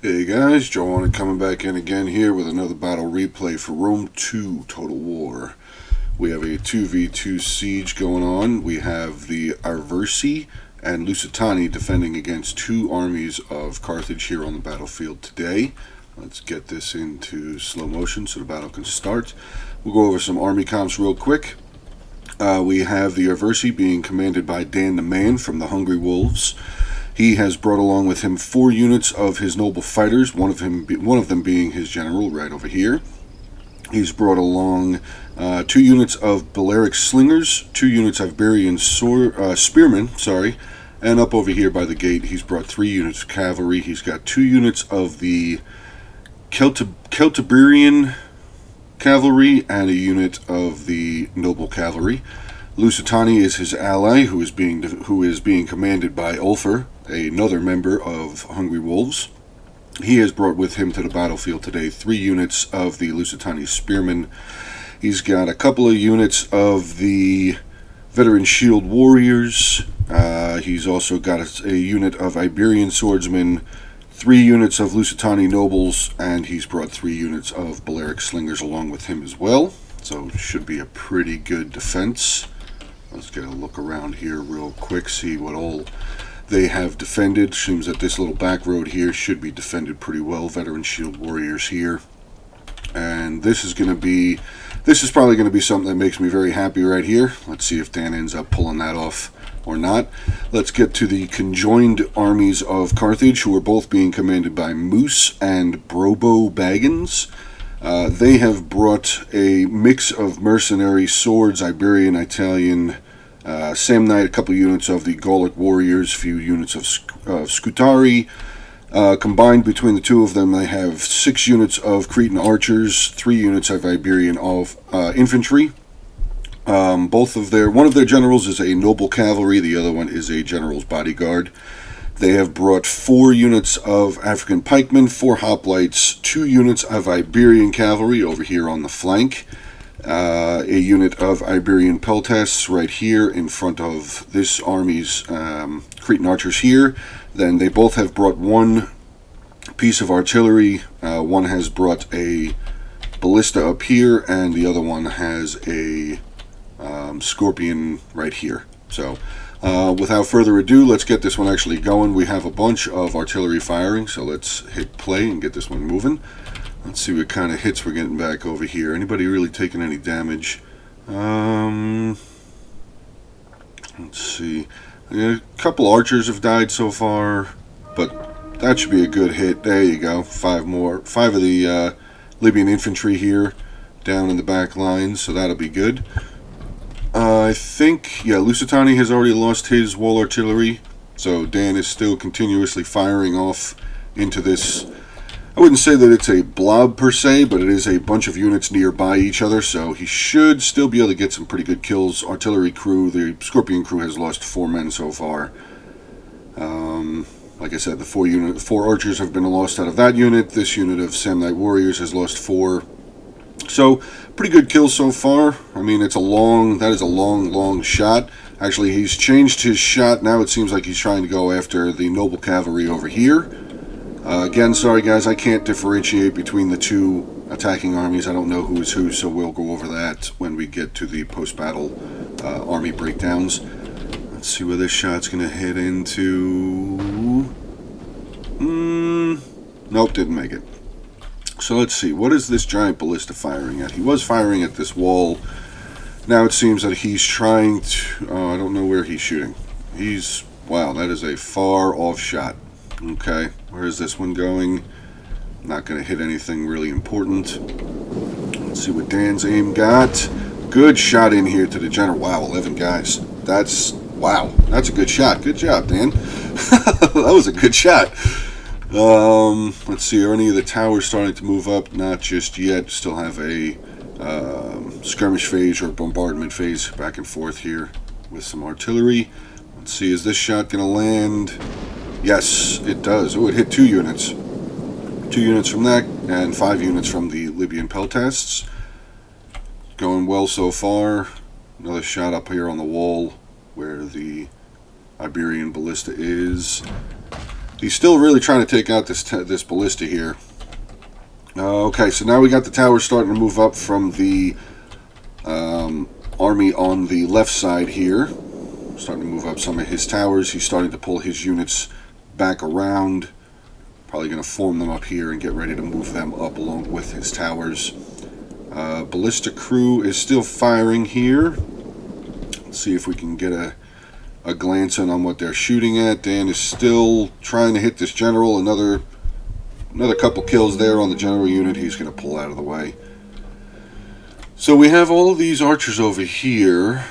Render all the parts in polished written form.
Hey guys, Joe coming back in again here with another battle replay for Rome 2 Total War. We have a 2v2 siege going on. We have the Arversi and Lusitani defending against two armies of Carthage here on the battlefield today. Let's get this into slow motion so the battle can start. We'll go over some army comps real quick. We have the Arversi being commanded by Dan the Man from the Hungry Wolves. He has brought along with him 4 units of his noble fighters, one of them being his general right over here. He's brought along 2 units of Balearic slingers, 2 units of Iberian spearmen, and up over here by the gate he's brought 3 units of cavalry. He's got 2 units of the Celtiberian cavalry and a unit of the noble cavalry. Lusitani is his ally, who is being commanded by Ulfr, another member of Hungry Wolves. He has brought with him to the battlefield today 3 units of the Lusitani spearmen. He's got a couple of units of the veteran shield warriors. He's also got a unit of Iberian swordsmen, 3 units of Lusitani nobles, and he's brought 3 units of Balearic slingers along with him as well. So it should be a pretty good defense. Let's get a look around here real quick, see what all they have defended. Seems that this little back road here should be defended pretty well. Veteran shield warriors here. And this is probably going to be something that makes me very happy right here. Let's see if Dan ends up pulling that off or not. Let's get to the conjoined armies of Carthage, who are both being commanded by Moose and Brobo Baggins. They have brought a mix of mercenary swords, Iberian, Italian, Samnite, a couple units of the Gallic warriors, a few units of Scutari. Combined between the two of them, they have 6 units of Cretan archers, 3 units of Iberian infantry. One of their generals is a noble cavalry, the other one is a general's bodyguard. They have brought 4 units of African pikemen, 4 hoplites, 2 units of Iberian cavalry over here on the flank, a unit of Iberian peltasts right here in front of this army's Cretan archers here. Then they both have brought 1 piece of artillery. One has brought a ballista up here, and the other one has a scorpion right here. So without further ado, let's get this one actually going. We have a bunch of artillery firing, so let's hit play and get this one moving. Let's see what kind of hits we're getting back over here. Anybody really taking any damage? Let's see. A couple archers have died so far, but that should be a good hit. There you go. 5 of the Libyan infantry here down in the back lines, so that'll be good. I think, Lusitani has already lost his wall artillery, so Dan is still continuously firing off into this. I wouldn't say that it's a blob per se, but it is a bunch of units nearby each other, so he should still be able to get some pretty good kills. Artillery crew, the Scorpion crew has lost 4 men so far. Like I said, the 4 archers have been lost out of that unit. This unit of Samnite warriors has lost 4. So, pretty good kills so far. I mean, that is a long shot. Actually, he's changed his shot. Now it seems like he's trying to go after the noble cavalry over here. Again, sorry guys, I can't differentiate between the 2 attacking armies. I don't know who is who, so we'll go over that when we get to the post-battle army breakdowns. Let's see where this shot's going to hit into. Nope, didn't make it. So let's see, what is this giant ballista firing at? He was firing at this wall. Now it seems that he's trying to. I don't know where he's shooting. Wow, that is a far off shot. Okay, where is this one going? Not going to hit anything really important. Let's see what Dan's aim got. Good shot in here to the general. Wow, 11 guys. That's a good shot. Good job, Dan. That was a good shot. Let's see, are any of the towers starting to move up? Not just yet. Still have a skirmish phase or bombardment phase back and forth here with some artillery. Let's see, is this shot going to land? Yes, it does. Oh, it hit 2 units. 2 units from that, and 5 units from the Libyan peltasts. Going well so far. Another shot up here on the wall where the Iberian ballista is. He's still really trying to take out this ballista here. Okay, so now we got the towers starting to move up from the army on the left side here. Starting to move up some of his towers. He's starting to pull his units back around. Probably going to form them up here and get ready to move them up along with his towers. Ballista crew is still firing here. Let's see if we can get a glance in on what they're shooting at. Dan is still trying to hit this general. Another couple kills there on the general unit. He's going to pull out of the way. So we have all of these archers over here,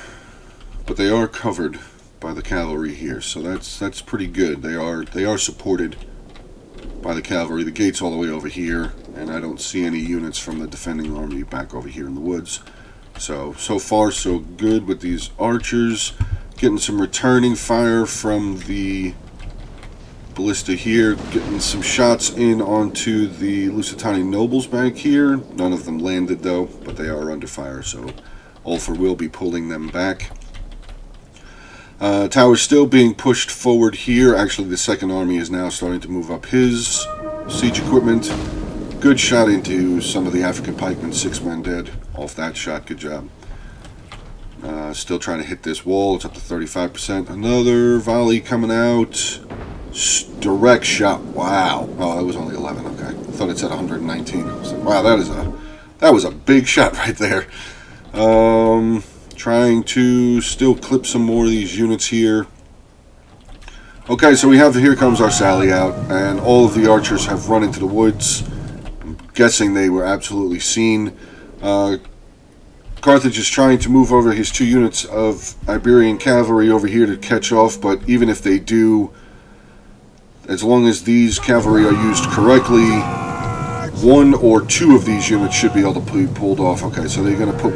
but they are covered by the cavalry here. So that's pretty good. They are supported by the cavalry. The gate's all the way over here, and I don't see any units from the defending army back over here in the woods. So far so good with these archers. Getting some returning fire from the ballista here. Getting some shots in onto the Lusitani nobles back here. None of them landed though, but they are under fire, so Ulfr will be pulling them back. Tower's still being pushed forward here. Actually, the second army is now starting to move up his siege equipment. Good shot into some of the African pikemen. 6 men dead off that shot. Good job. Still trying to hit this wall. It's up to 35%. Another volley coming out. Direct shot. Wow. Oh, that was only 11. Okay. I thought it said 119. Wow, that was a big shot right there. Trying to still clip some more of these units here. Okay, so here comes our sally out, and all of the archers have run into the woods. I'm guessing they were absolutely seen. Carthage is trying to move over his 2 units of Iberian cavalry over here to catch off, but even if they do, as long as these cavalry are used correctly, 1 or 2 of these units should be able to be pulled off. Okay, so they're going to put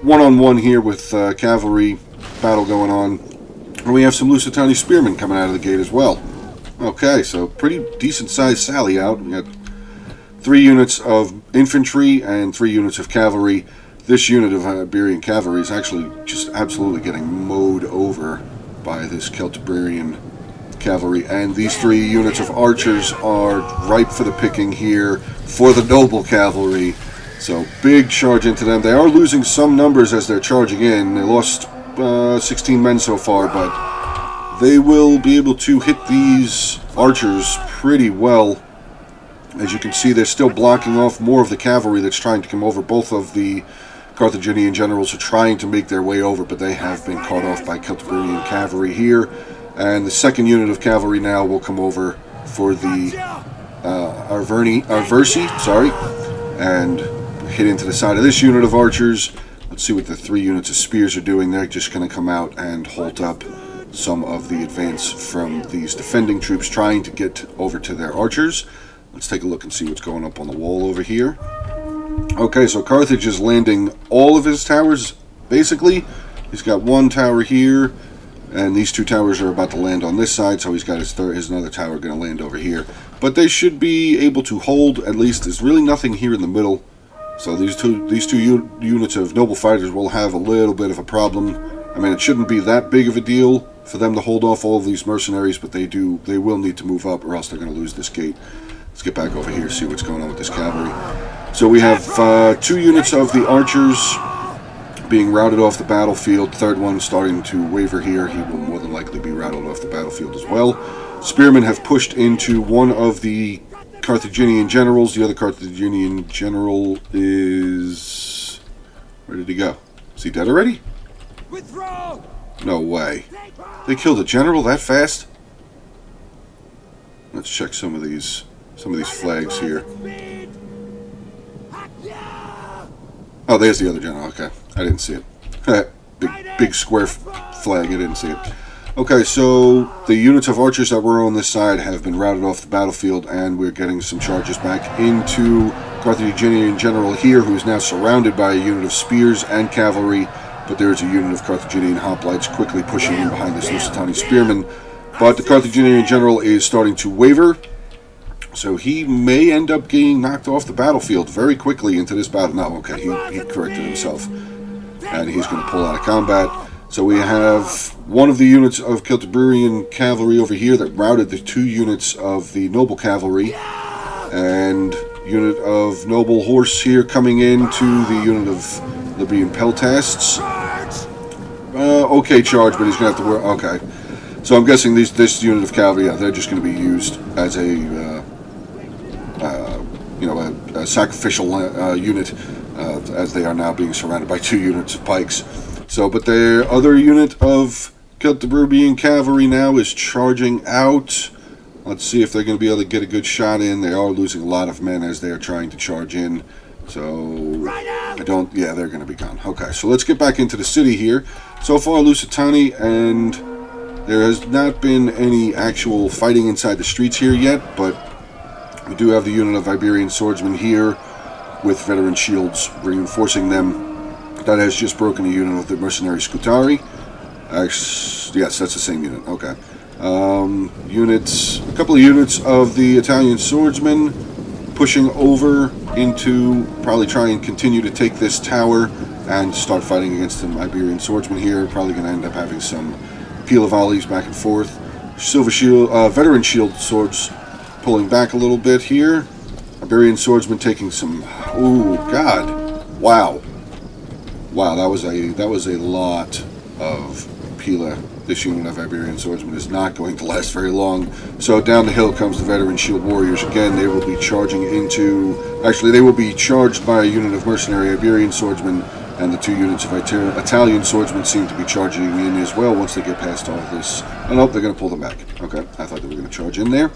one-on-one here with cavalry battle going on. And we have some Lusitani spearmen coming out of the gate as well. Okay, so pretty decent sized sally out. We got 3 units of infantry and 3 units of cavalry. This unit of Iberian cavalry is actually just absolutely getting mowed over by this Celtiberian cavalry, and these 3 units of archers are ripe for the picking here for the noble cavalry. So big charge into them. They are losing some numbers as they're charging in. They lost 16 men so far, but they will be able to hit these archers pretty well. As you can see, they're still blocking off more of the cavalry that's trying to come over. Both of the Carthaginian generals are trying to make their way over, but they have been caught off by Celtiberian cavalry here. And the second unit of cavalry now will come over for the Arversi, and hit into the side of this unit of archers. Let's see what the 3 units of spears are doing. They're just going to come out and halt up some of the advance from these defending troops trying to get over to their archers. Let's take a look and see what's going up on the wall over here. Okay, so Carthage is landing all of his towers, basically. He's got 1 tower here, and these 2 towers are about to land on this side, so he's got his another tower going to land over here. But they should be able to hold, at least. There's really nothing here in the middle. So these two units of noble fighters will have a little bit of a problem. I mean, it shouldn't be that big of a deal for them to hold off all of these mercenaries, but they will need to move up, or else they're going to lose this gate. Let's get back over here, see what's going on with this cavalry. So we have 2 units of the archers being routed off the battlefield. 3rd one starting to waver here. He will more than likely be routed off the battlefield as well. Spearmen have pushed into one of the Carthaginian generals. The other Carthaginian general is... Where did he go? Is he dead already? Withdraw! No way. They killed a general that fast? Let's check some of these flags here. Oh, there's the other general. Okay, I didn't see it. big square flag. I didn't see it. Okay, so the units of archers that were on this side have been routed off the battlefield, and we're getting some charges back into Carthaginian general here, who is now surrounded by a unit of spears and cavalry, but there is a unit of Carthaginian hoplites quickly pushing in behind this Lusitani spearman. But the Carthaginian general is starting to waver, so he may end up getting knocked off the battlefield very quickly into this battle. No, okay, he corrected himself, and he's going to pull out of combat. So we have one of the units of Celtiberian cavalry over here that routed the 2 units of the noble cavalry, and unit of noble horse here coming in to the unit of Libyan peltasts. Okay, charge, but he's going to have to work. Okay. So I'm guessing this unit of cavalry, they're just going to be used as a sacrificial unit, as they are now being surrounded by 2 units of pikes. So, but the other unit of Celtiberian cavalry now is charging out. Let's see if they're going to be able to get a good shot in. They are losing a lot of men as they are trying to charge in. So, they're going to be gone. Okay, so let's get back into the city here. So far, Lusitani, and there has not been any actual fighting inside the streets here yet, but we do have the unit of Iberian swordsmen here with veteran shields reinforcing them. That has just broken a unit of the mercenary Scutari. Yes, that's the same unit. Okay. A couple of units of the Italian swordsmen pushing over into, probably try and continue to take this tower and start fighting against the Iberian swordsmen here. Probably going to end up having some pila volleys back and forth. Silver shield, veteran shield swords pulling back a little bit here. Iberian swordsmen taking some. Ooh, God! Wow, that was a lot of pila. This unit of Iberian swordsmen is not going to last very long. So down the hill comes the veteran shield warriors again. They will be charging into. Actually, they will be charged by a unit of mercenary Iberian swordsmen, and the 2 units of Italian swordsmen seem to be charging in as well once they get past all this. Oh no, they're going to pull them back. Okay, I thought they were going to charge in there.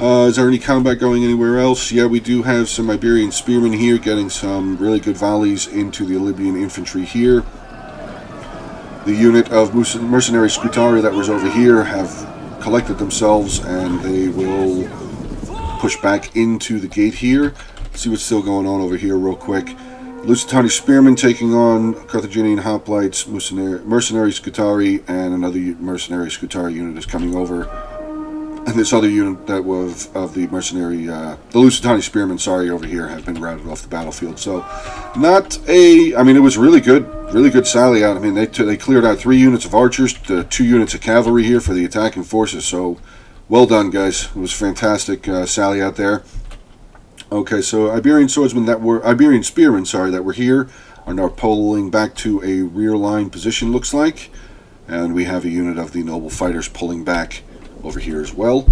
Is there any combat going anywhere else? Yeah, we do have some Iberian spearmen here getting some really good volleys into the Libyan infantry here. The unit of mercenary Scutari that was over here have collected themselves, and they will push back into the gate here. See what's still going on over here real quick. Lusitani spearmen taking on Carthaginian hoplites, mercenary Scutari, and another mercenary Scutari unit is coming over. And this other unit that was of the mercenary, the Lusitani spearmen, over here have been routed off the battlefield. So, it was really good sally out. I mean, they cleared out 3 units of archers, 2 units of cavalry here for the attacking forces. So, well done, guys. It was fantastic sally out there. Okay, so Iberian spearmen that were here are now pulling back to a rear line position, looks like, and we have a unit of the noble fighters pulling back over here as well.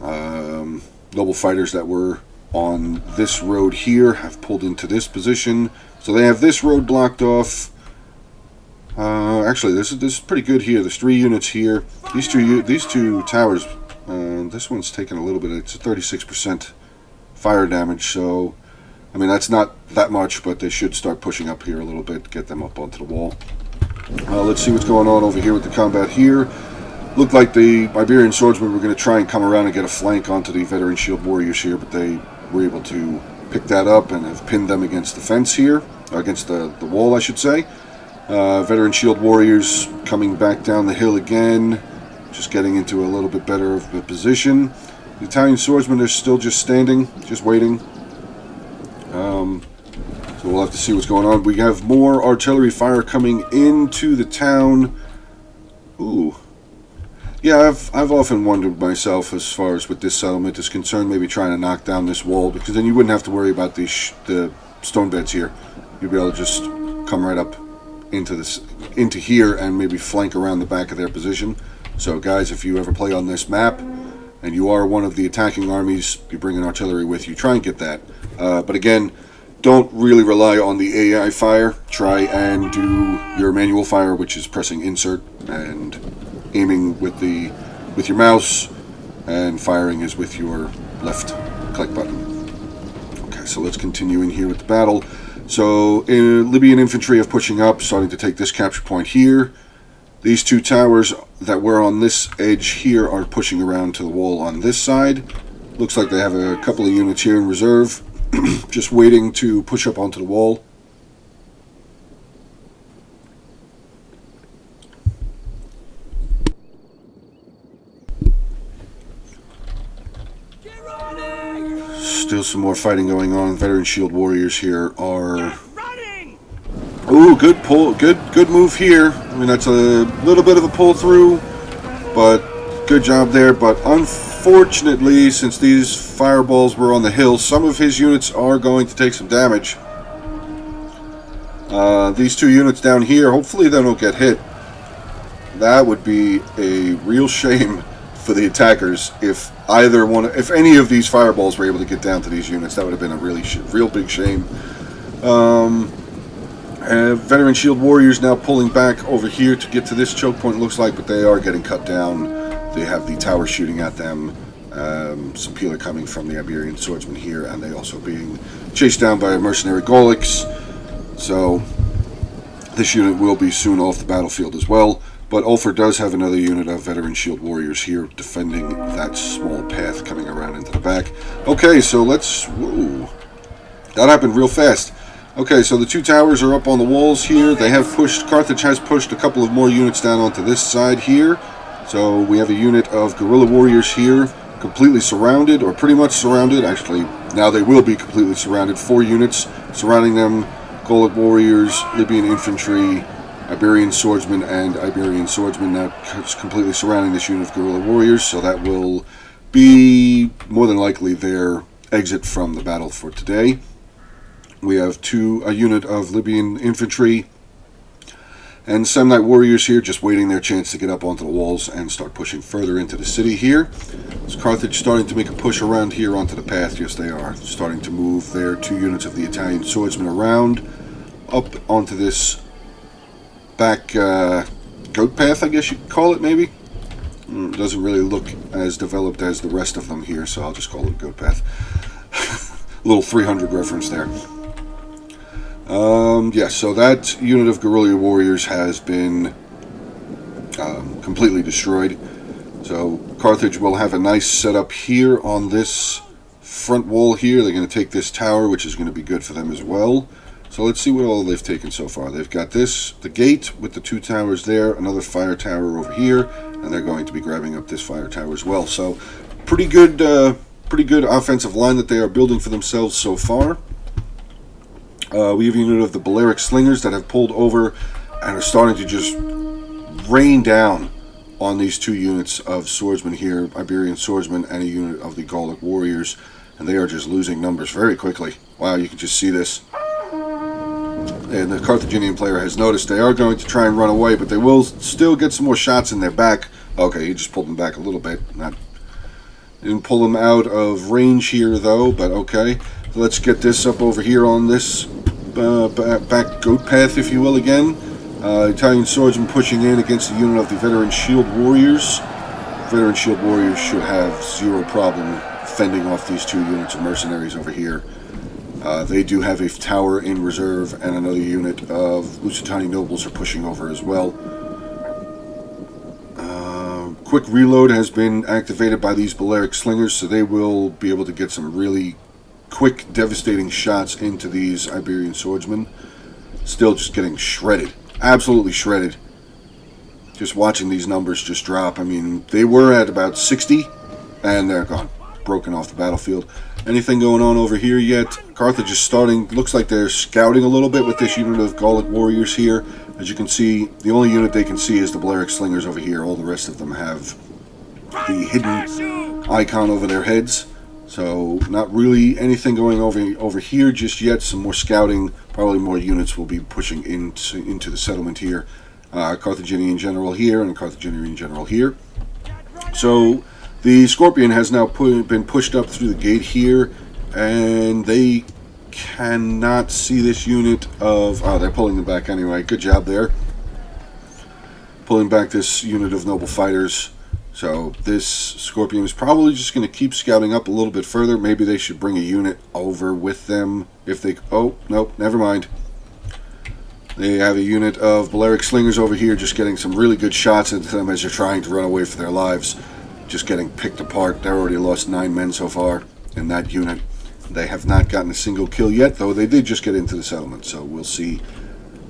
Noble fighters that were on this road here have pulled into this position, so they have this road blocked off. Actually, this is pretty good here. There's 3 units here. These two towers. This one's taking a little bit. It's a 36% fire damage. So, I mean, that's not that much, but they should start pushing up here a little bit, get them up onto the wall. Let's see what's going on over here with the combat here. Looked like the Iberian swordsmen were going to try and come around and get a flank onto the veteran shield warriors here, but they were able to pick that up and have pinned them against the fence here, against the wall, I should say. Veteran shield warriors coming back down the hill again, just getting into a little bit better of a position. The Italian swordsmen are still just standing, just waiting. So we'll have to see what's going on. We have more artillery fire coming into the town. Ooh. Yeah, I've often wondered myself, as far as with this settlement is concerned, maybe trying to knock down this wall, because then you wouldn't have to worry about the stone beds here. You'd be able to just come right up into here and maybe flank around the back of their position. So guys, if you ever play on this map and you are one of the attacking armies, you bring an artillery with you, try and get that. But again, don't really rely on the AI fire. Try and do your manual fire, which is pressing insert and aiming with your mouse, and firing is with your left click button. Okay, so let's continue in here with the battle. So Libyan infantry are pushing up, starting to take this capture point here. These 2 towers that were on this edge here are pushing around to the wall on this side. Looks like they have a couple of units here in reserve, just waiting to push up onto the wall. Still some more fighting going on. Veteran shield warriors here are... Ooh, through. Good pull. Good move here. I mean, that's a little bit of a pull through, but good job there. But unfortunately, since these fireballs were on the hill, some of his units are going to take some damage. These two units down here, hopefully they don't get hit. That would be a real shame for the attackers if if any of these fireballs were able to get down to these units. That would have been a real big shame. Veteran Shield Warriors now pulling back over here to get to this choke point, looks like, but they are getting cut down. They have the tower shooting at them. Some peeler coming from the Iberian Swordsman here, and they also being chased down by mercenary Gaulics. So this unit will be soon off the battlefield as well. But Ulfr does have another unit of Veteran Shield Warriors here defending that small path coming around into the back. Okay, so let's... Whoa. That happened real fast. Okay, so the two towers are up on the walls here. They have pushed... Carthage has pushed a couple of more units down onto this side here. So we have a unit of guerrilla warriors here, completely surrounded, or pretty much surrounded. Actually, now they will be completely surrounded. 4 units surrounding them. Gaulic warriors, Libyan infantry, Iberian swordsmen, and Iberian swordsmen now completely surrounding this unit of guerrilla warriors. So that will be more than likely their exit from the battle for today. We have a unit of Libyan infantry and Samnite warriors here just waiting their chance to get up onto the walls and start pushing further into the city here. Is Carthage starting to make a push around here onto the path? Yes, they are. Starting to move their 2 units of the Italian swordsmen around up onto this back goat path, I guess you could call it, maybe. It doesn't really look as developed as the rest of them here, so I'll just call it a goat path. Little 300 reference there. Yeah, so that unit of guerrilla warriors has been completely destroyed. So Carthage will have a nice setup here on this front wall here. They're going to take this tower, which is going to be good for them as well. So let's see what all they've taken so far. They've got the gate with the 2 towers there, another fire tower over here, and they're going to be grabbing up this fire tower as well. So pretty good offensive line that they are building for themselves so far. We have a unit of the Balearic Slingers that have pulled over and are starting to just rain down on these 2 units of swordsmen here, Iberian swordsmen, and a unit of the Gaulic warriors, and they are just losing numbers very quickly. Wow, you can just see this. And the Carthaginian player has noticed they are going to try and run away, but they will still get some more shots in their back. Okay, he just pulled them back a little bit. Didn't pull them out of range here, though, but okay. So let's get this up over here on this back goat path, if you will, again. Italian swordsman pushing in against the unit of the Veteran Shield Warriors. Veteran Shield Warriors should have 0 problem fending off these 2 units of mercenaries over here. They do have a tower in reserve, and another unit of Lusitani nobles are pushing over as well. Quick reload has been activated by these Balearic Slingers, so they will be able to get some really quick, devastating shots into these Iberian swordsmen. Still just getting shredded. Absolutely shredded. Just watching these numbers just drop. I mean, they were at about 60, and they're gone. Broken off the battlefield. Anything going on over here yet? Carthage is starting. Looks like they're scouting a little bit with this unit of Gaulic warriors here. As you can see, the only unit they can see is the Balearic Slingers over here. All the rest of them have the hidden icon over their heads. So not really anything going over here just yet. Some more scouting. Probably more units will be pushing into the settlement here. Carthaginian general here and a Carthaginian general here. So the Scorpion has now been pushed up through the gate here, and they cannot see this unit of... Oh, they're pulling them back anyway. Good job there. Pulling back this unit of noble fighters. So this Scorpion is probably just going to keep scouting up a little bit further. Maybe they should bring a unit over with them if they... Oh, nope, never mind. They have a unit of Balearic Slingers over here just getting some really good shots into them as they're trying to run away for their lives. Just getting picked apart. They already lost 9 men so far in that unit. They have not gotten a single kill yet, though they did just get into the settlement, so we'll see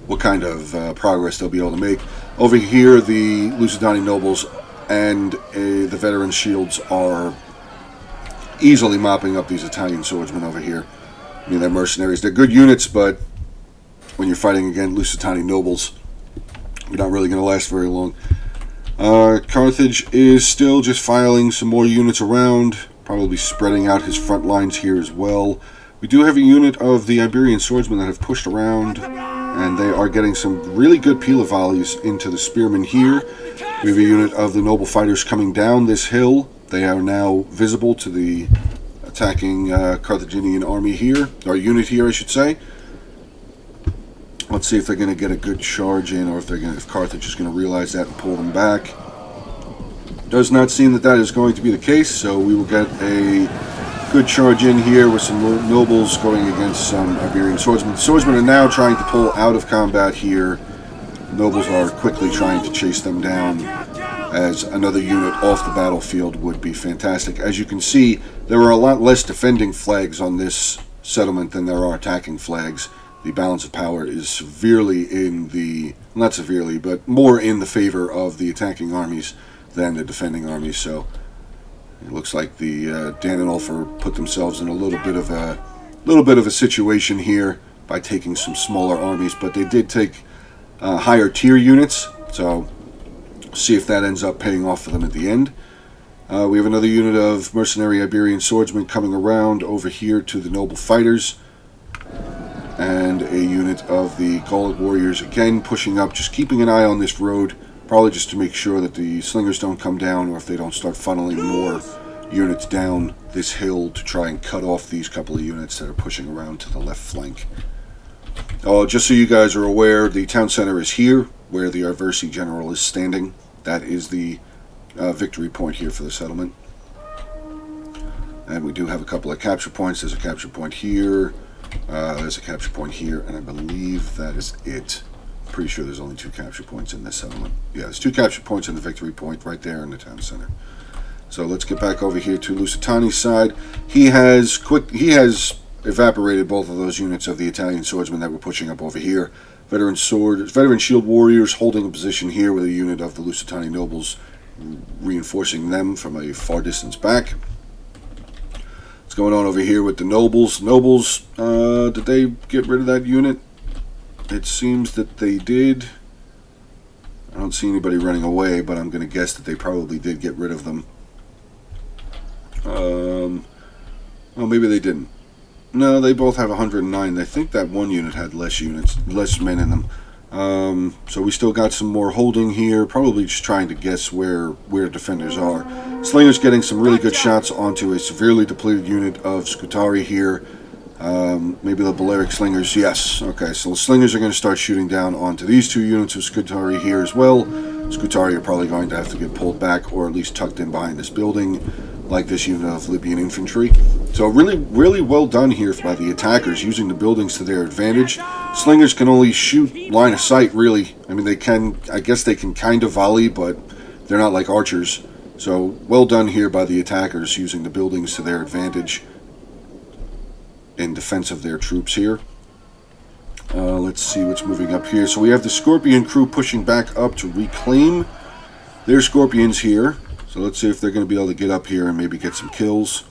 what kind of progress they'll be able to make. Over here, the Lusitani nobles and the veteran shields are easily mopping up these Italian swordsmen over here. I mean, they're mercenaries. They're good units, but when you're fighting against Lusitani nobles. You're not really going to last very long. Carthage is still just filing some more units around, probably spreading out his front lines here as well. We do have a unit of the Iberian swordsmen that have pushed around, and they are getting some really good pila volleys into the spearmen here. We have a unit of the noble fighters coming down this hill. They are now visible to the attacking Carthaginian army here, or unit here, I should say. Let's see if they're going to get a good charge in, or if Carthage is going to realize that and pull them back. Does not seem that is going to be the case, so we will get a good charge in here with some nobles going against some Iberian swordsmen. The swordsmen are now trying to pull out of combat here. The nobles are quickly trying to chase them down, as another unit off the battlefield would be fantastic. As you can see, there are a lot less defending flags on this settlement than there are attacking flags. The balance of power is severely in the, not severely, but more in the favor of the attacking armies than the defending armies. So it looks like the Dan and Ulfr put themselves in a little bit of a situation here by taking some smaller armies, but they did take higher tier units. So see if that ends up paying off for them at the end. We have another unit of mercenary Iberian swordsmen coming around over here to the noble fighters. And a unit of the Gaulic warriors again pushing up, just keeping an eye on this road, probably just to make sure that the slingers don't come down, or if they don't start funneling more units down this hill to try and cut off these couple of units that are pushing around to the left flank. Oh, just so you guys are aware, the town center is here, where the Arversi general is standing. That is the victory point here for the settlement. And we do have a couple of capture points. There's a capture point here. There's a capture point here, and I believe that is it. Pretty sure there's only 2 capture points in this settlement. Yeah, there's 2 capture points in the victory point right there in the town center. So let's get back over here to Lusitani's side. He has evaporated both of those units of the Italian swordsmen that were pushing up over here. Veteran shield warriors holding a position here with a unit of the Lusitani nobles reinforcing them from a far distance back. What's going on over here with the nobles? Nobles, did they get rid of that unit? It seems that they did. I don't see anybody running away, but I'm going to guess that they probably did get rid of them. Oh, maybe they didn't. No, they both have 109. I think that one unit had less men in them. So we still got some more holding here. Probably just trying to guess where defenders are. Slingers getting some really good shots onto a severely depleted unit of Scutari here. Maybe the Balearic Slingers, yes. Okay, so the Slingers are going to start shooting down onto these 2 units of Scutari here as well. Scutari are probably going to have to get pulled back, or at least tucked in behind this building, like this unit of Libyan infantry. So really, really well done here by the attackers, using the buildings to their advantage. Slingers can only shoot line of sight, really. I mean, I guess they can kind of volley, but they're not like archers. So well done here by the attackers, using the buildings to their advantage in defense of their troops here. Let's see what's moving up here. So we have the Scorpion crew pushing back up to reclaim their Scorpions here. So let's see if they're going to be able to get up here and maybe get some kills.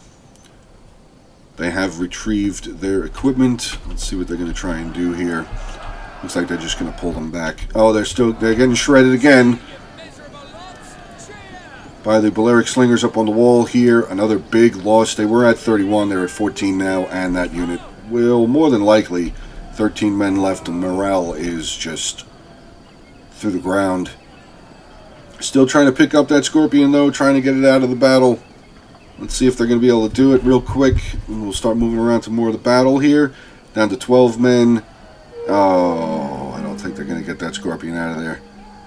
They have retrieved their equipment. Let's see what they're going to try and do here. Looks like they're just going to pull them back. Oh, they're getting shredded again by the Balearic Slingers up on the wall here. Another big loss. They were at 31. They're at 14 now, and that unit will more than likely, 13 men left, and morale is just through the ground. Still trying to pick up that Scorpion, though, trying to get it out of the battle. Let's see if they're going to be able to do it real quick. We'll start moving around to more of the battle here. Down to 12 men. Oh, I don't think they're going to get that Scorpion out of there.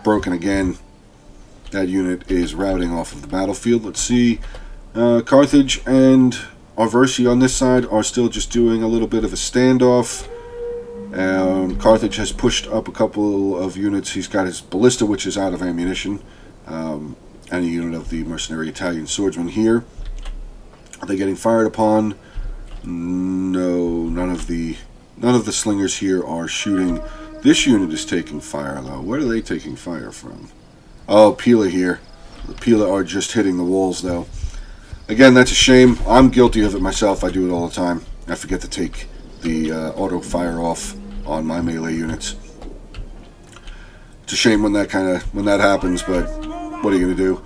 Broken again. That unit is routing off of the battlefield. Let's see. Carthage and Arversi on this side are still just doing a little bit of a standoff. Carthage has pushed up a couple of units. He's got his ballista, which is out of ammunition. And a unit of the mercenary Italian swordsmen here. Are they getting fired upon? No, none of the slingers here are shooting. This unit is taking fire, though. Where are they taking fire from? Oh, Pila here. The Pila are just hitting the walls, though. Again, that's a shame. I'm guilty of it myself. I do it all the time. I forget to take the auto fire off on my melee units. It's a shame when that happens, but what are you going to do?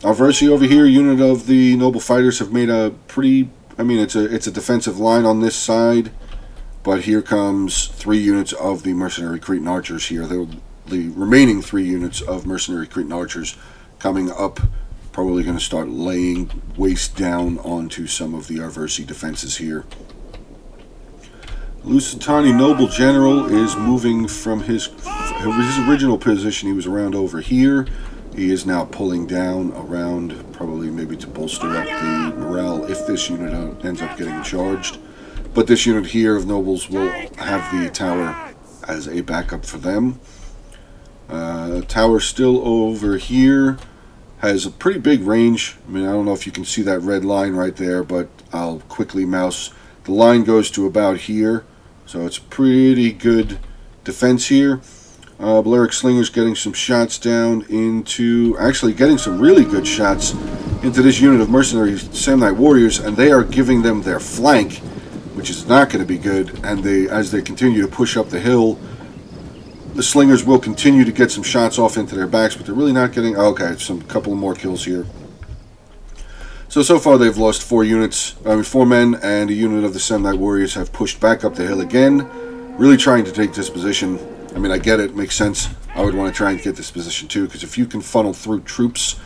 Our Versi over here, unit of the Noble Fighters, have made a pretty... I mean, it's a defensive line on this side, but here comes 3 units of the Mercenary Cretan Archers here. The remaining 3 units of Mercenary Cretan Archers coming up, probably going to start laying waste down onto some of the Arversi defenses here. Lusitani Noble General is moving from his original position. He was around over here. He is now pulling down around, probably maybe to bolster up the morale if this unit ends up getting charged. But this unit here of nobles will have the tower as a backup for them. Tower still over here has a pretty big range. I mean, I don't know if you can see that red line right there, but I'll quickly mouse. The line goes to about here, so it's pretty good defense here. Balearic Slingers getting some shots down into, actually getting some really good shots into this unit of Mercenary Samnite Warriors, and they are giving them their flank, which is not going to be good. And as they continue to push up the hill, the Slingers will continue to get some shots off into their backs, but they're really not getting... Okay, couple more kills here. So far they've lost 4 men, and a unit of the Samnite Warriors have pushed back up the hill again, really trying to take this position. I mean, I get it, makes sense. I would want to try and get this position too, because if you can funnel through troops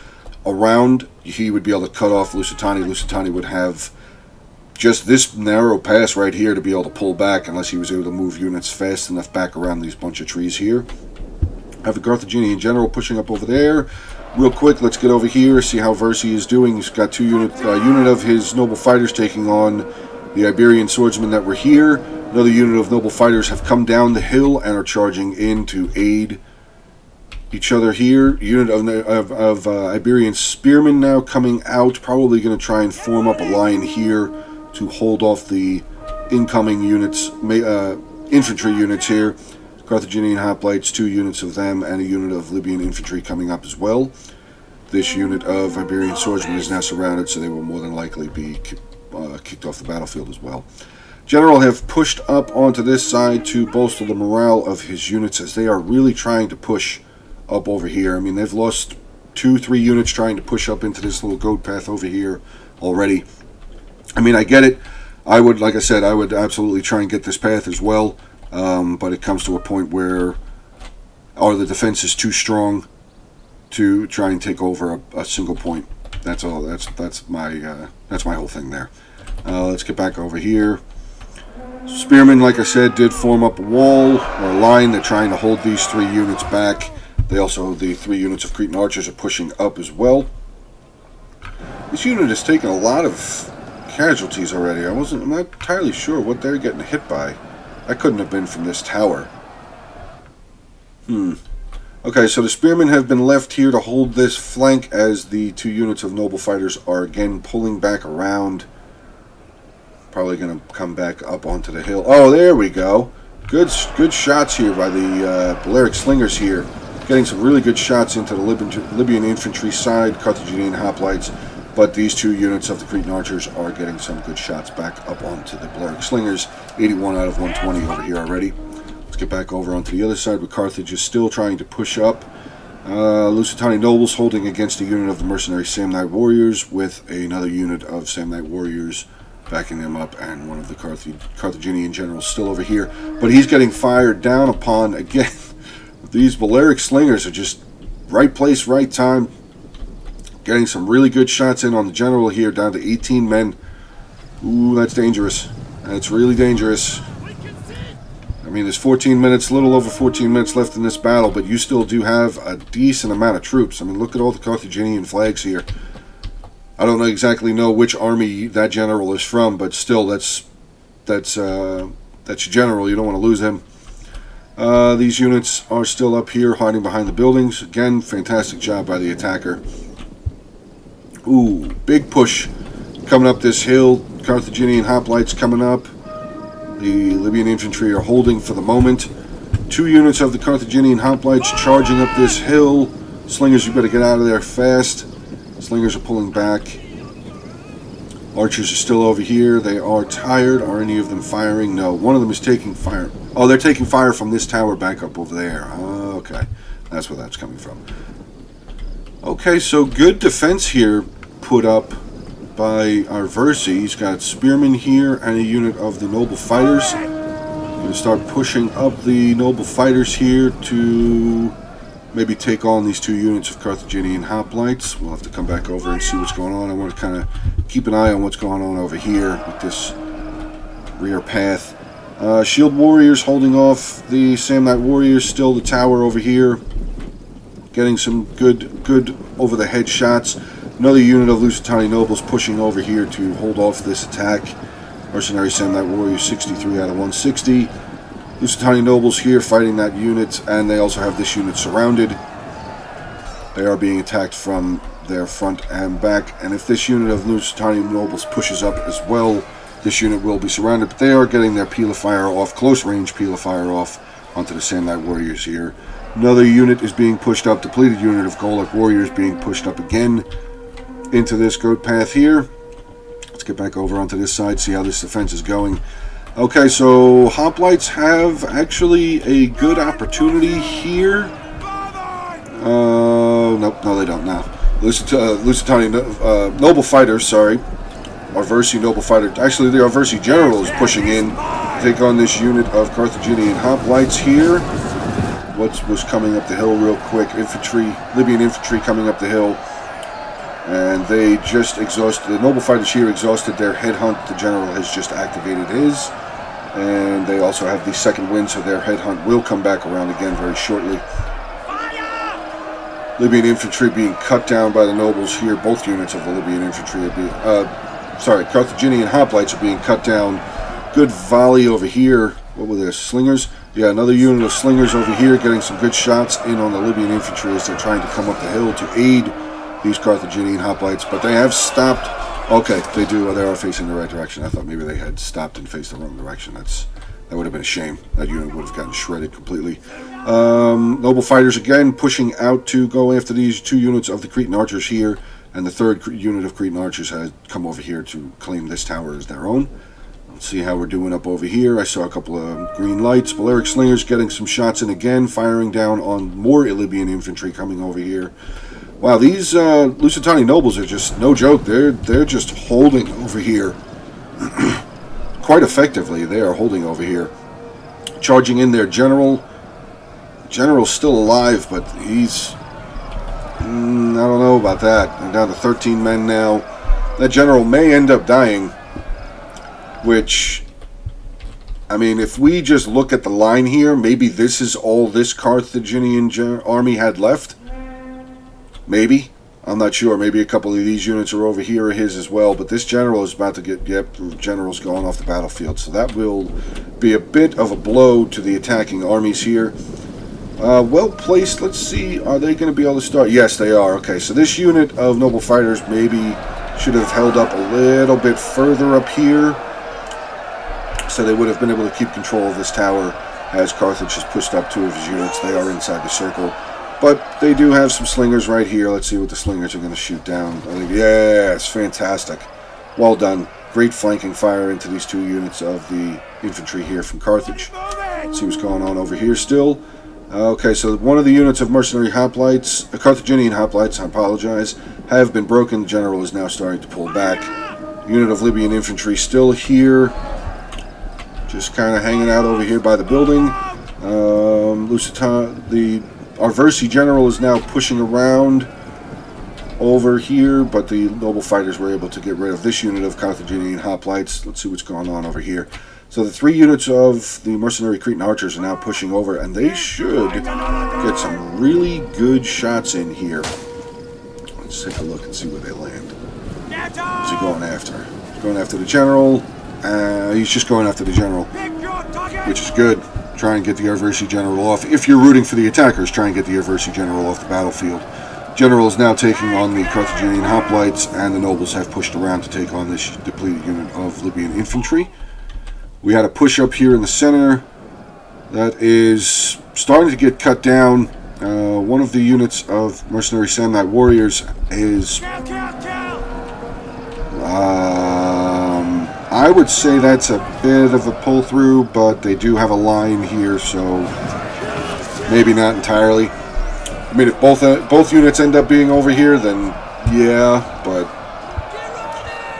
around, he would be able to cut off Lusitani. Lusitani would have just this narrow pass right here to be able to pull back, unless he was able to move units fast enough back around these bunch of trees here. I have the Carthaginian general pushing up over there. Real quick, let's get over here, see how Versi is doing. He's got 2 unit of his noble fighters taking on the Iberian swordsmen that were here. Another unit of noble fighters have come down the hill and are charging in to aid each other here. Unit of Iberian spearmen now coming out, probably going to try and form up a line here to hold off the incoming units, infantry units here. Carthaginian hoplites, 2 units of them, and a unit of Libyan infantry coming up as well. This unit of Iberian swordsmen is now surrounded, so they will more than likely be kicked off the battlefield as well. General have pushed up onto this side to bolster the morale of his units, as they are really trying to push up over here. I mean, they've lost 2-3 units trying to push up into this little goat path over here already. I mean, I get it. Like I said, I would absolutely try and get this path as well. But it comes to a point where the defense is too strong to try and take over a single point. That's all. That's my whole thing there. Let's get back over here. Spearmen, like I said, did form up a wall or a line. They're trying to hold these 3 units back. The 3 units of Cretan archers are pushing up as well. This unit has taken a lot of casualties already. I'm not entirely sure what they're getting hit by. That couldn't have been from this tower. Okay, so the spearmen have been left here to hold this flank as the 2 units of noble fighters are again pulling back around. Probably going to come back up onto the hill. Oh, there we go. Good shots here by the Balearic Slingers here. Getting some really good shots into the Libyan infantry side, Carthaginian hoplites. But these 2 units of the Cretan archers are getting some good shots back up onto the Balearic Slingers. 81 out of 120 over here already. Let's get back over onto the other side, where Carthage is still trying to push up. Lusitani nobles holding against a unit of the mercenary Samnite warriors, with another unit of Samnite warriors backing them up, and one of the Carthaginian generals still over here. But he's getting fired down upon again. These Balearic Slingers are just right place, right time. Getting some really good shots in on the general here, down to 18 men. Ooh, that's dangerous. That's really dangerous. I mean, there's 14 minutes, a little over 14 minutes left in this battle, but you still do have a decent amount of troops. I mean, look at all the Carthaginian flags here. I don't exactly know which army that general is from, but still, that's your general. You don't want to lose him. These units are still up here, hiding behind the buildings. Again, fantastic job by the attacker. Ooh, big push coming up this hill. Carthaginian hoplites coming up. The Libyan infantry are holding for the moment. 2 units of the Carthaginian hoplites charging up this hill. Slingers, you better get out of there fast. Slingers are pulling back. Archers are still over here. They are tired. Are any of them firing? No. One of them is taking fire. Oh, they're taking fire from this tower back up over there. Okay. That's where that's coming from. Okay, so good defense here put up by our Versi. He's got spearmen here and a unit of the noble fighters. Going to start pushing up the noble fighters here to maybe take on these 2 units of Carthaginian hoplites. We'll have to come back over and see what's going on. I want to kind of keep an eye on what's going on over here with this rear path. Shield warriors holding off the Samnite warriors. Still the tower over here, getting some good over the head shots. Another unit of Lusitani nobles pushing over here to hold off this attack. Mercenary Samnite warriors 63 out of 160. Lusitani nobles here fighting that unit, and they also have this unit surrounded. They are being attacked from their front and back, and if this unit of Lusitani nobles pushes up as well, this unit will be surrounded, but they are getting their peel of fire off, close range peel of fire off onto the Samnite warriors here. Another unit is being pushed up, depleted unit of Golok warriors being pushed up again into this goat path here. Let's get back over onto this side, see how this defense is going. Okay, so hoplites have actually a good opportunity here. Nope, no they don't now. Lusitani noble fighters, sorry. Arversi noble fighter. Actually, the Arversi general is pushing in to take on this unit of Carthaginian hoplites here. What was coming up the hill real quick? Infantry, Libyan infantry coming up the hill. And they just exhausted, the noble fighters here exhausted their headhunt. The general has just activated his. And they also have the second wind, so their headhunt will come back around again very shortly. Libyan infantry being cut down by the nobles here. Both units of the Libyan infantry are being, Carthaginian hoplites are being cut down. Good volley over here. What were their slingers? Yeah, another unit of slingers over here getting some good shots in on the Libyan infantry as they're trying to come up the hill to aid these Carthaginian hoplites, but they have stopped. Okay, they do. They are facing the right direction. I thought maybe they had stopped and faced the wrong direction. That would have been a shame. That unit would have gotten shredded completely. Noble fighters again pushing out to go after these 2 units of the Cretan archers here, and the 3rd unit of Cretan archers has come over here to claim this tower as their own. Let's see how we're doing up over here. I saw a couple of green lights. Balearic slingers getting some shots in again, firing down on more Libyan infantry coming over here. Wow, these Lusitani nobles are just no joke. They're just holding over here quite effectively. They are holding over here, charging in their general. General's still alive, but he's I don't know about that. They're down to 13 men now. That general may end up dying, which, I mean, if we just look at the line here, maybe this is all this Carthaginian army had left. Maybe. I'm not sure. Maybe a couple of these units are over here are his as well. But this general is about to get, yep, the general's going off the battlefield. So that will be a bit of a blow to the attacking armies here. Well placed. Let's see. Are they going to be able to start? Yes, they are. Okay, so this unit of noble fighters maybe should have held up a little bit further up here, so they would have been able to keep control of this tower as Carthage has pushed up 2 of his units. They are inside the circle. But they do have some slingers right here. Let's see what the slingers are going to shoot down. Yes, fantastic. Well done. Great flanking fire into these 2 units of the infantry here from Carthage. Let's see what's going on over here still. Okay, so one of the units of mercenary hoplites, Carthaginian hoplites, I apologize, have been broken. The general is now starting to pull back. Unit of Libyan infantry still here, just kind of hanging out over here by the building. The Arversi general is now pushing around over here, but the noble fighters were able to get rid of this unit of Carthaginian hoplites. Let's see what's going on over here. So the 3 units of the mercenary Cretan archers are now pushing over, and they should get some really good shots in here. Let's take a look and see where they land. Who's he going after? He's going after the general. He's just going after the general, which is good. Try and get the Arversi general off. If you're rooting for the attackers, try and get the Arversi general off the battlefield. General is now taking on the Carthaginian hoplites, and the nobles have pushed around to take on this depleted unit of Libyan infantry. We had a push up here in the center that is starting to get cut down. One of the units of mercenary Samnite warriors is I would say that's a bit of a pull-through, but they do have a line here, so maybe not entirely. I mean, if both units end up being over here, then yeah, but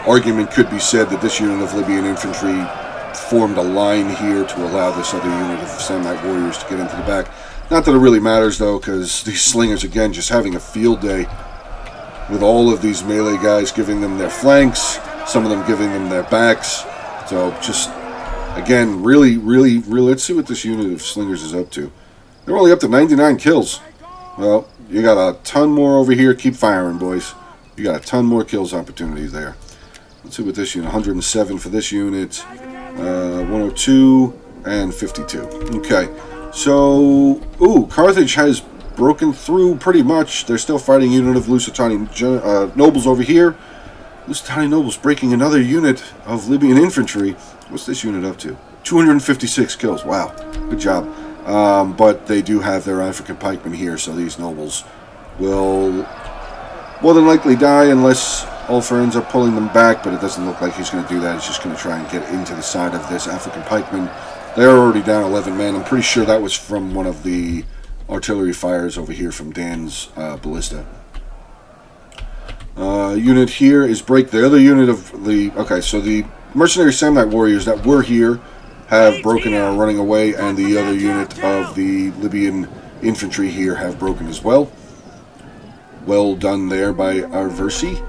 argument could be said that this unit of Libyan infantry formed a line here to allow this other unit of Samnite warriors to get into the back. Not that it really matters, though, because these slingers, again, just having a field day with all of these melee guys giving them their flanks, some of them giving them their backs. So just, again, really, let's see what this unit of slingers is up to. They're only up to 99 kills. Well, you got a ton more over here. Keep firing, boys. You got a ton more kills opportunities there. Let's see what this unit, 107 for this unit, 102 and 52. Okay, so, Carthage has broken through pretty much. They're still fighting a unit of Lusitani nobles over here. Lusitani nobles breaking another unit of Libyan infantry. What's this unit up to? 256 kills. Wow, good job. But they do have their African pikemen here, so these nobles will more than likely die unless Ulfr ends up pulling them back, but it doesn't look like he's going to do that. He's just going to try and get into the side of this African pikeman. They're already down 11 men. I'm pretty sure that was from one of the artillery fires over here from Dan's ballista. Unit here is break. The other unit of the... Okay, so the mercenary Samnite warriors that were here have broken and are running away, and the other unit of the Libyan infantry here have broken as well. Well done there by Arversi.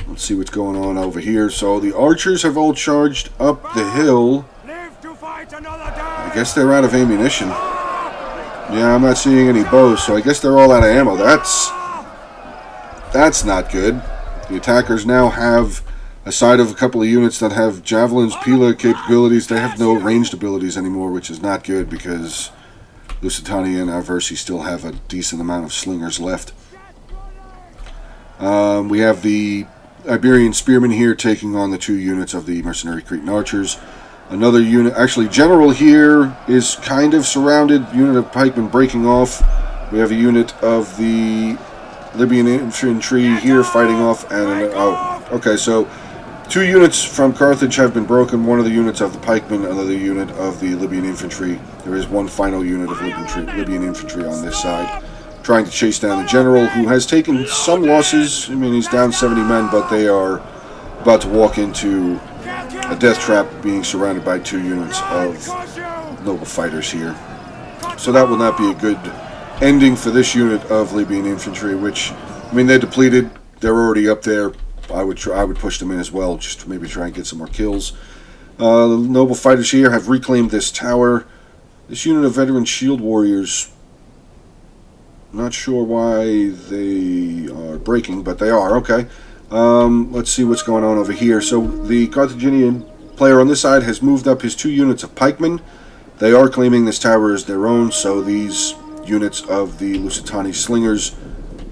Let's see what's going on over here. So the archers have all charged up the hill. I guess they're out of ammunition. Yeah, I'm not seeing any bows, so I guess they're all out of ammo. That's not good. The attackers now have, aside of a couple of units that have javelins, Pila capabilities, they have no ranged abilities anymore, which is not good because Lusitania and Arversi still have a decent amount of slingers left. We have the Iberian spearmen here taking on the two units of the mercenary Cretan archers. Another unit, actually General here is kind of surrounded, unit of pikemen breaking off. We have a unit of the Libyan infantry here fighting off, and okay, so two units from Carthage have been broken, one of the units of the pikemen, another unit of the Libyan infantry. There is one final unit of Libyan infantry on this side, trying to chase down the general, who has taken some losses. I mean, he's down 70 men, but they are about to walk into a death trap, being surrounded by two units of noble fighters here. So that will not be a good ending for this unit of Libyan infantry, which, I mean, they're depleted. They're already up there. I would push them in as well, just to maybe try and get some more kills. The noble fighters here have reclaimed this tower. This unit of veteran shield warriors, not sure why they are breaking, but they are. Okay. Let's see what's going on over here. So the Carthaginian player on this side has moved up his two units of pikemen. They are claiming this tower as their own, so these units of the Lusitani slingers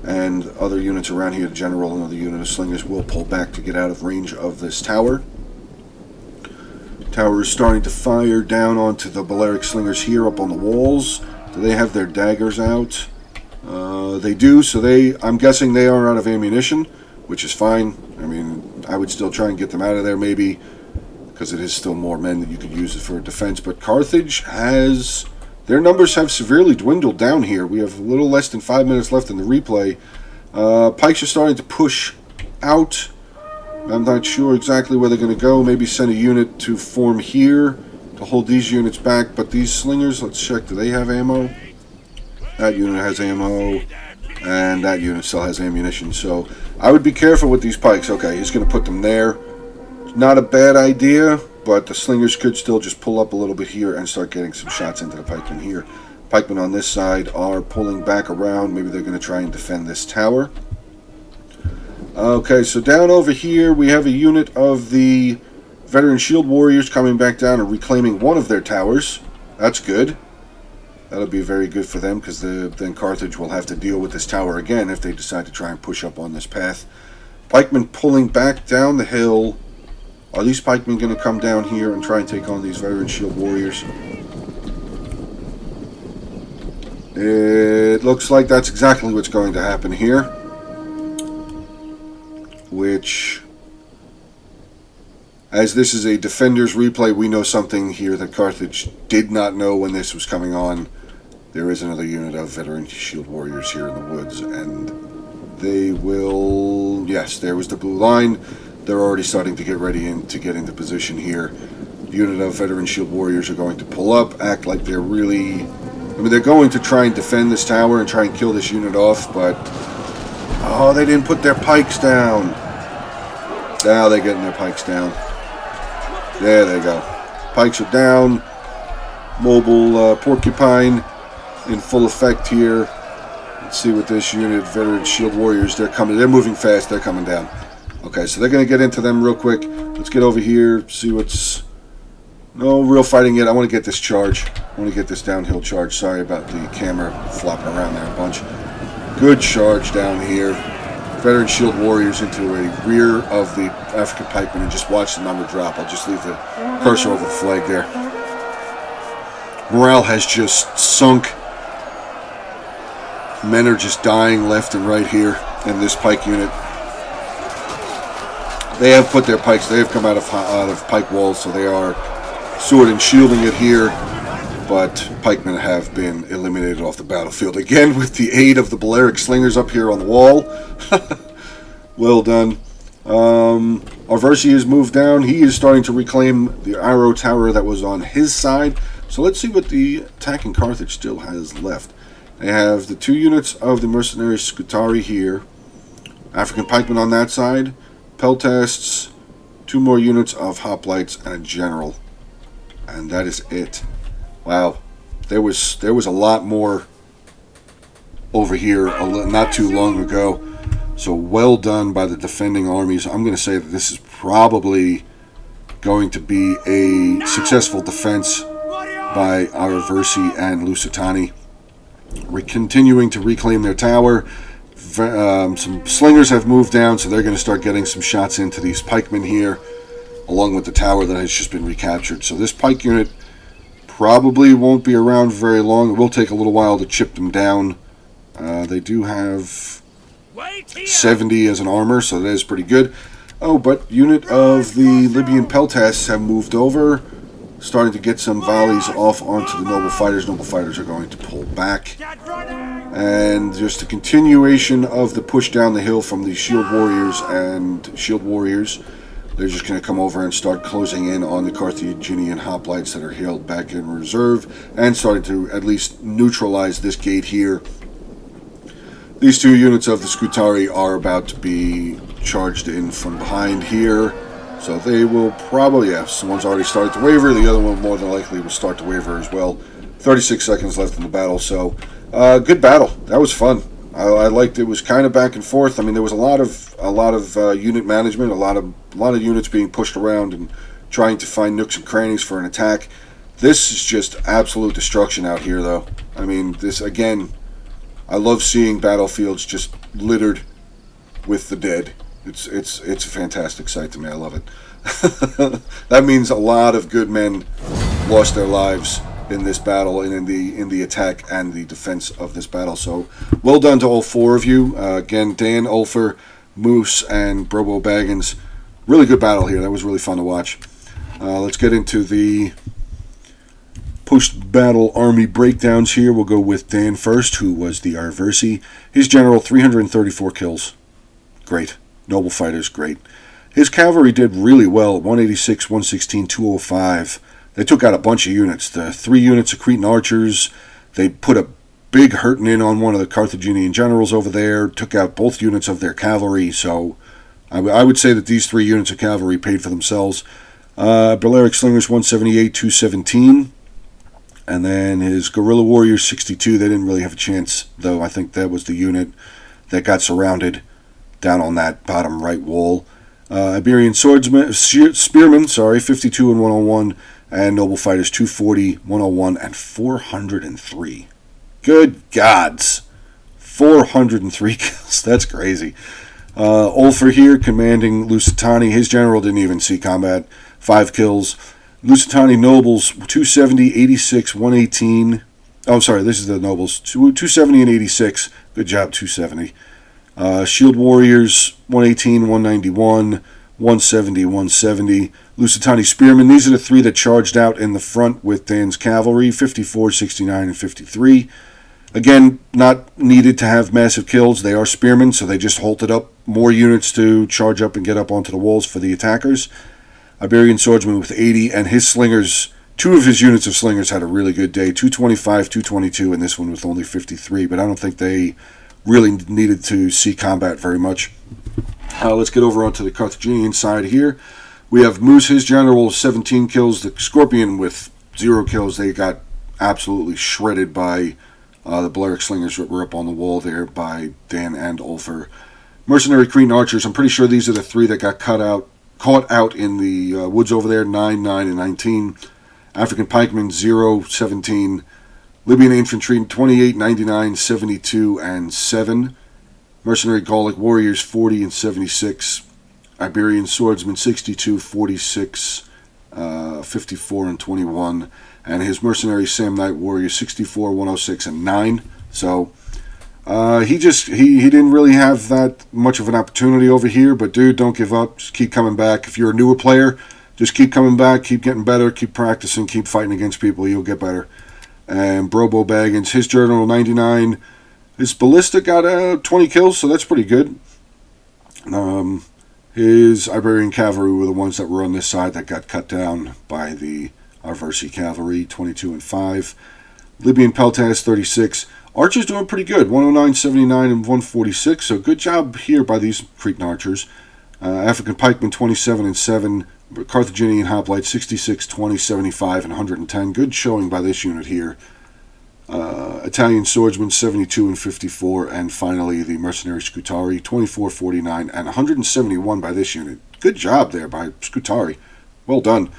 and other units around here, the general and other unit of slingers, will pull back to get out of range of this tower. Tower is starting to fire down onto the Balearic slingers here up on the walls. Do they have their daggers out? They do, so I'm guessing they are out of ammunition, which is fine. I mean, I would still try and get them out of there maybe, because it is still more men that you could use it for defense. But Carthage has... Their numbers have severely dwindled down here. We have a little less than 5 minutes left in the replay. Pikes are starting to push out. I'm not sure exactly where they're going to go. Maybe send a unit to form here to hold these units back. But these slingers, let's check. Do they have ammo? That unit has ammo. And that unit still has ammunition. So I would be careful with these pikes. Okay, he's going to put them there. Not a bad idea, but the slingers could still just pull up a little bit here and start getting some shots into the pikemen here. Pikemen on this side are pulling back around. Maybe they're going to try and defend this tower. Okay, so down over here we have a unit of the veteran shield warriors coming back down and reclaiming one of their towers. That's good. That'll be very good for them, because then Carthage will have to deal with this tower again if they decide to try and push up on this path. Pikemen pulling back down the hill. Are these pikemen going to come down here and try and take on these veteran shield warriors? It looks like that's exactly what's going to happen here. Which As this is a Defenders replay, we know something here that Carthage did not know when this was coming on. There is another unit of veteran shield warriors here in the woods, and they will... Yes, there was the blue line. They're already starting to get ready to get into position here. The unit of veteran shield warriors are going to pull up, act like they're really... I mean, they're going to try and defend this tower and try and kill this unit off, but... Oh, they didn't put their pikes down. Now they're getting their pikes down. There they go. Pikes are down. Mobile porcupine in full effect here. Let's see what this unit, veteran shield warriors, they're coming. They're moving fast. They're coming down. Okay, so they're going to get into them real quick. Let's get over here, see what's... No real fighting yet. I want to get this charge. I want to get this downhill charge. Sorry about the camera flopping around there a bunch. Good charge down here. Veteran shield warriors into a rear of the African pikemen, and just watch the number drop. I'll just leave the cursor over the flag there. Morale has just sunk. Men are just dying left and right here in this pike unit. They have put their pikes, they have come out of pike walls, so they are sword and shielding it here, but pikemen have been eliminated off the battlefield again with the aid of the Balearic slingers up here on the wall. Well done. Arversi has moved down. He is starting to reclaim the arrow tower that was on his side. So let's see what the attacking Carthage still has left. They have the 2 units of the mercenary Scutari here. African pikemen on that side. Peltasts. 2 more units of hoplites and a general. And that is it. Wow. There was a lot more over here not too long ago. So well done by the defending armies. I'm going to say that this is probably going to be a successful defense by Arversi and Lusitani. We're continuing to reclaim their tower. Some slingers have moved down, so they're going to start getting some shots into these pikemen here, along with the tower that has just been recaptured. So this pike unit probably won't be around very long. It will take a little while to chip them down. They do have 70 as an armor, so that is pretty good. Oh, but unit of the Libyan Peltasts have moved over, starting to get some volleys off onto the noble fighters. Noble fighters are going to pull back. And just a continuation of the push down the hill from the shield warriors and shield warriors. They're just going to come over and start closing in on the Carthaginian hoplites that are held back in reserve and starting to at least neutralize this gate here. These 2 units of the Scutari are about to be charged in from behind here. So they will probably, yes, one's already started to waver. The other one more than likely will start to waver as well. 36 seconds left in the battle, so good battle. That was fun. I liked it. It was kind of back and forth. I mean, there was a lot of unit management, a lot of units being pushed around and trying to find nooks and crannies for an attack. This is just absolute destruction out here, though. I mean, this again. I love seeing battlefields just littered with the dead. It's a fantastic sight to me. I love it. That means a lot of good men lost their lives in this battle and in the attack and the defense of this battle. So well done to all 4 of you. Again, Dan, Ulfr, Moose, and Brobo Baggins. Really good battle here. That was really fun to watch. Let's get into the post-battle army breakdowns here. We'll go with Dan first, who was the Arversi. His general, 334 kills. Great. Noble fighters, great. His cavalry did really well, 186, 116, 205. They took out a bunch of units. The 3 units of Cretan archers, they put a big hurting in on one of the Carthaginian generals over there, took out both units of their cavalry, so I would say that these 3 units of cavalry paid for themselves. Balearic slingers, 178, 217. And then his guerrilla warriors, 62. They didn't really have a chance, though. I think that was the unit that got surrounded down on that bottom right wall. Iberian spearmen, 52 and 101, and noble fighters 240, 101, and 403. Good gods, 403 kills. That's crazy. Ulfr here commanding Lusitani. His general didn't even see combat. 5 kills. Lusitani nobles 270, 86, 118. Oh, sorry, this is the nobles 270 and 86. Good job, 270. Shield warriors 118, 191, 170, 170. Lusitani Spearmen. These are the three that charged out in the front with Dan's cavalry, 54, 69, and 53. Again, not needed to have massive kills. They are spearmen, so they just halted up more units to charge up and get up onto the walls for the attackers. Iberian Swordsman with 80, and his slingers, two of his units of slingers had a really good day, 225, 222, and this one with only 53, but I don't think they really needed to see combat very much. Let's get over onto the Carthaginian side here. We have Moose, his general, 17 kills. The Scorpion with 0 kills. They got absolutely shredded by the Balearic Slingers that were up on the wall there by Dan and Ulfr. Mercenary Cretan Archers, I'm pretty sure these are the three that got caught out in the woods over there, 9, 9, and 19. African Pikemen, 0, 17. Libyan Infantry, 28, 99, 72, and 7. Mercenary Gallic Warriors, 40 and 76. Iberian Swordsmen, 62, 46, 54, and 21. And his mercenary Samnite warrior 64, 106, and 9. So he didn't really have that much of an opportunity over here. But dude, don't give up. Just keep coming back. If you're a newer player, just keep coming back, keep getting better, keep practicing, keep fighting against people. You'll get better. And Brobo Baggins, his general 99. His ballista got 20 kills, so that's pretty good. His Iberian cavalry were the ones that were on this side that got cut down by the Arversi cavalry, 22 and 5. Libyan Peltas, 36. Archers doing pretty good, 109, 79, and 146. So good job here by these Cretan archers. African pikemen, 27 and 7. Carthaginian hoplites, 66, 20, 75, and 110. Good showing by this unit here. Italian swordsmen, 72 and 54. And finally, the mercenary Scutari, 24, 49, and 171 by this unit. Good job there by Scutari. Well done.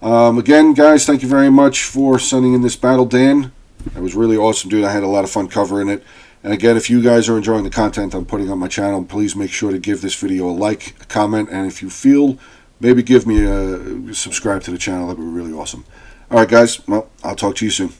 Again, guys, thank you very much for sending in this battle, Dan. That was really awesome, dude. I had a lot of fun covering it. And again, if you guys are enjoying the content I'm putting on my channel, please make sure to give this video a like, a comment, and if you feel, maybe give me a subscribe to the channel. That would be really awesome. All right, guys. Well, I'll talk to you soon.